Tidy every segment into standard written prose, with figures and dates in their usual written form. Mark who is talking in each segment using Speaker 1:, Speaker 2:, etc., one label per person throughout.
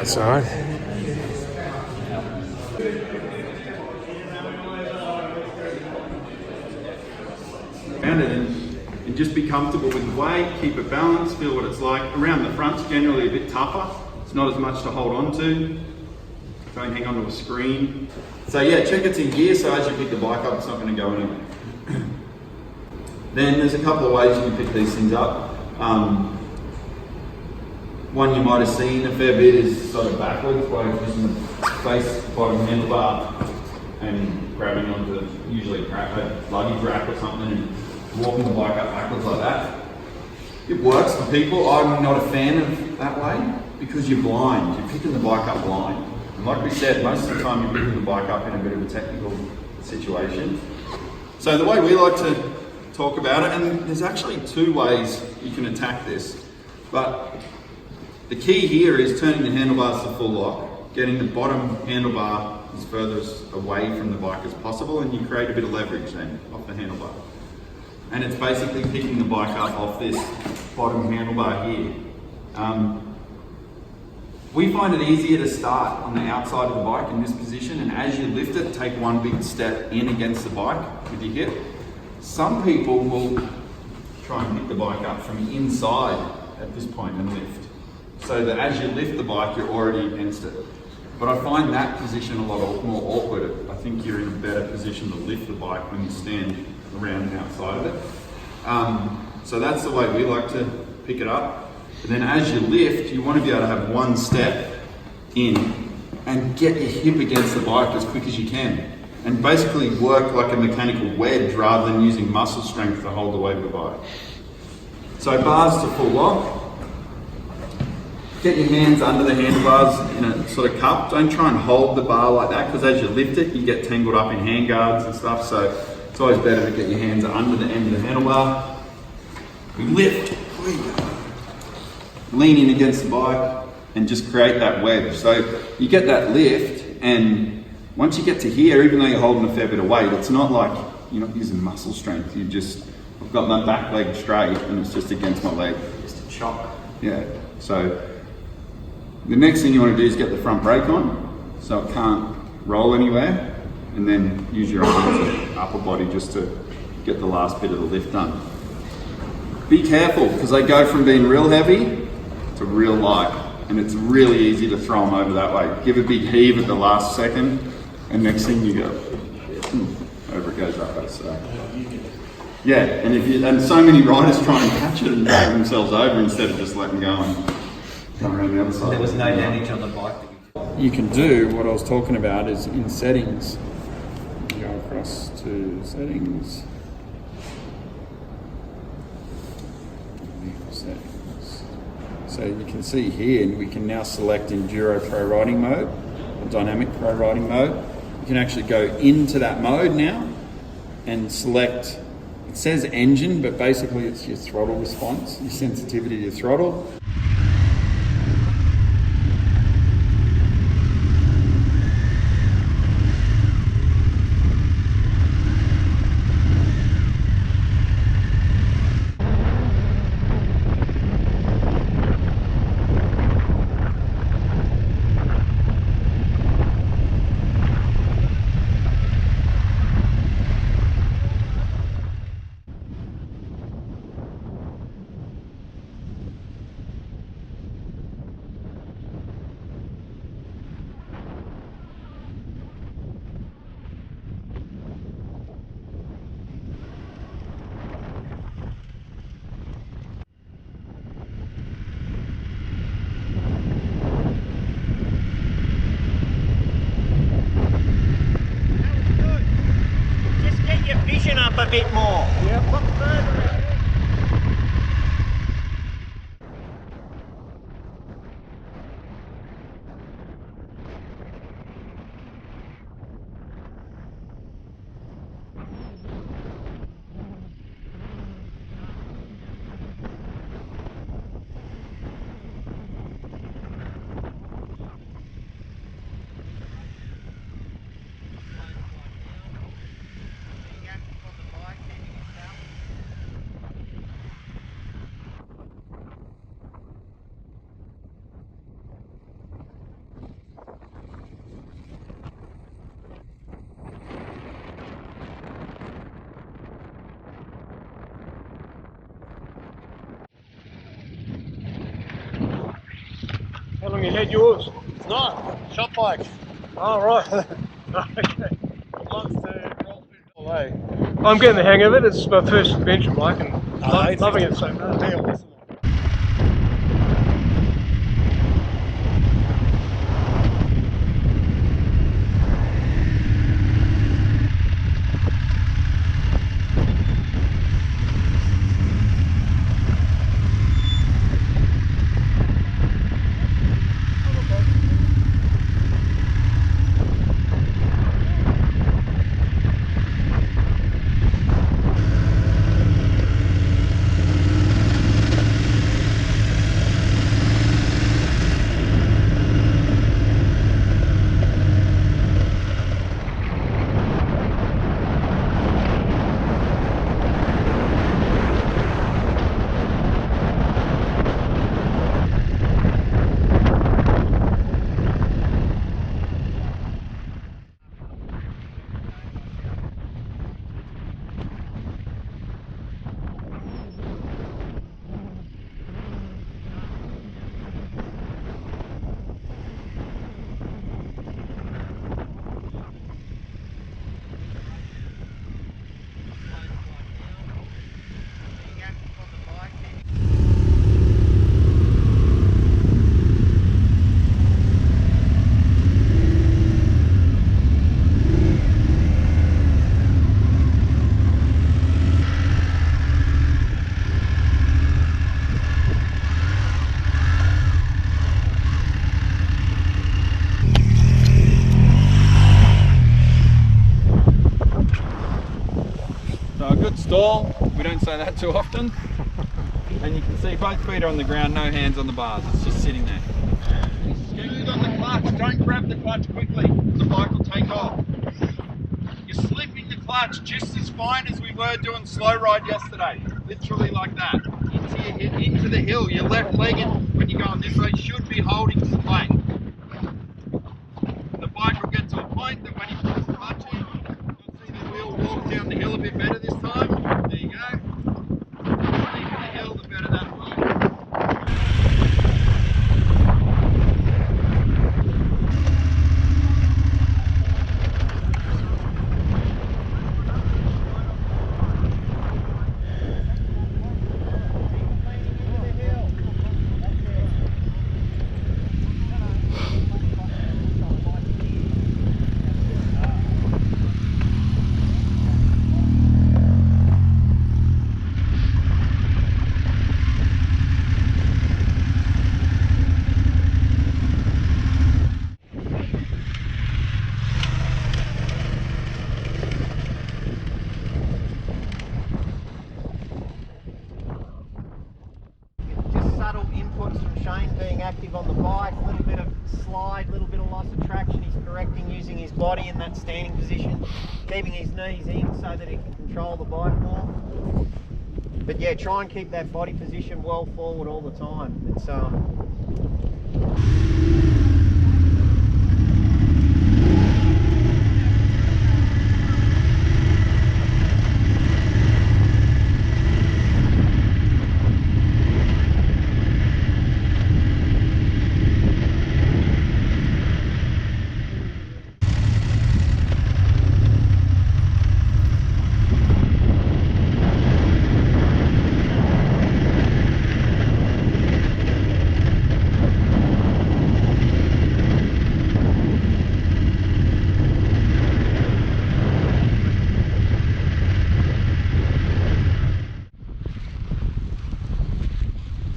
Speaker 1: outside.
Speaker 2: Around it and just be comfortable with the weight, keep it balanced, feel what it's like. Around the front's generally a bit tougher. It's not as much to hold on to. Don't hang onto a screen. So yeah, check it's in gear so as you pick the bike up, it's not going to go anywhere. Then there's a couple of ways you can pick these things up. One you might have seen a fair bit is sort of backwards by using the face bottom handlebar and grabbing onto usually a luggage rack or something and walking the bike up backwards like that. It works for people. I'm not a fan of that way because you're blind. You're picking the bike up blind. And like we said, most of the time you're picking the bike up in a bit of a technical situation. So the way we like to talk about it, and there's actually two ways you can attack this, but the key here is turning the handlebars to full lock, getting the bottom handlebar as furthest away from the bike as possible, and you create a bit of leverage then off the handlebar. And it's basically picking the bike up off this bottom handlebar here. We find it easier to start on the outside of the bike in this position, and as you lift it, take one big step in against the bike with your hip. Some people will try and pick the bike up from inside at this point and lift, so that as you lift the bike, you're already against it. But I find that position a lot more awkward. I think you're in a better position to lift the bike when you stand around and outside of it. So that's the way we like to pick it up. And then as you lift, you want to be able to have one step in and get your hip against the bike as quick as you can. And basically work like a mechanical wedge rather than using muscle strength to hold the weight of the bike. So bars to full lock. Get your hands under the handlebars in a sort of cup. Don't try and hold the bar like that because as you lift it, you get tangled up in hand guards and stuff. So it's always better to get your hands under the end of the handlebar. We lift. Lean in against the bike and just create that wedge. So you get that lift, and once you get to here, even though you're holding a fair bit of weight, it's not like you're not using muscle strength. I've got my back leg straight and it's just against my leg.
Speaker 3: Just a chop.
Speaker 2: Yeah. So the next thing you want to do is get the front brake on so it can't roll anywhere, and then use your arms and upper body just to get the last bit of the lift done. Be careful because they go from being real heavy to real light, and it's really easy to throw them over that way. Give a big heave at the last second, and next thing you go, over it goes that way. So, yeah, and so many riders try and catch it and drag themselves over instead of just letting go and come around the other side.
Speaker 3: There was no damage on the bike.
Speaker 1: You can do what I was talking about is in settings. You go across to settings. So you can see here, we can now select Enduro Pro Riding Mode, or Dynamic Pro Riding Mode. You can actually go into that mode now and select, it says engine, but basically it's your throttle response, your sensitivity to your throttle.
Speaker 3: Up a bit more. Yeah, look further ahead.
Speaker 4: you had yours?
Speaker 5: No, shop bike.
Speaker 4: Oh, right. Okay. I'm getting the hang of it. It's my first adventure bike and loving it so much.
Speaker 5: Hang on, listen.
Speaker 2: So a good stall, we don't say that too often. And you can see both feet are on the ground, no hands on the bars, it's just sitting there. Scoot on the clutch, don't grab the clutch quickly, the bike will take off. You're slipping the clutch just as fine as we were doing slow ride yesterday. Literally like that. Into the hill, your left leg when you're going this way should be holding some weight. The bike will get to a point that when you push the clutch in, you'll see the wheel walk down the hill a bit better this time. There you go. The deeper the hill, the better that will.
Speaker 3: Being active on the bike, a little bit of slide, a little bit of loss of traction. He's correcting using his body in that standing position, keeping his knees in so that he can control the bike more. But yeah, try and keep that body position well forward all the time. It's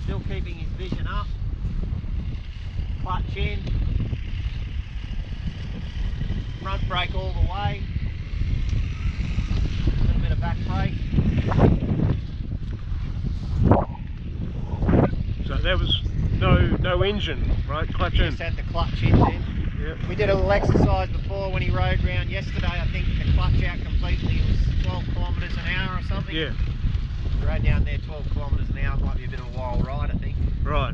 Speaker 3: still keeping his vision up, clutch in, front brake all the way, a little bit of back brake.
Speaker 4: So that was no engine, right? Clutch in.
Speaker 3: Just had the clutch in then.
Speaker 4: Yeah.
Speaker 3: We did a little exercise before when he rode round yesterday. I think the clutch out completely. It was 12 kilometres an hour or something.
Speaker 4: Yeah.
Speaker 3: We rode down there 12 kilometres an hour. Might be a bit of a wild ride, I think.
Speaker 4: Right.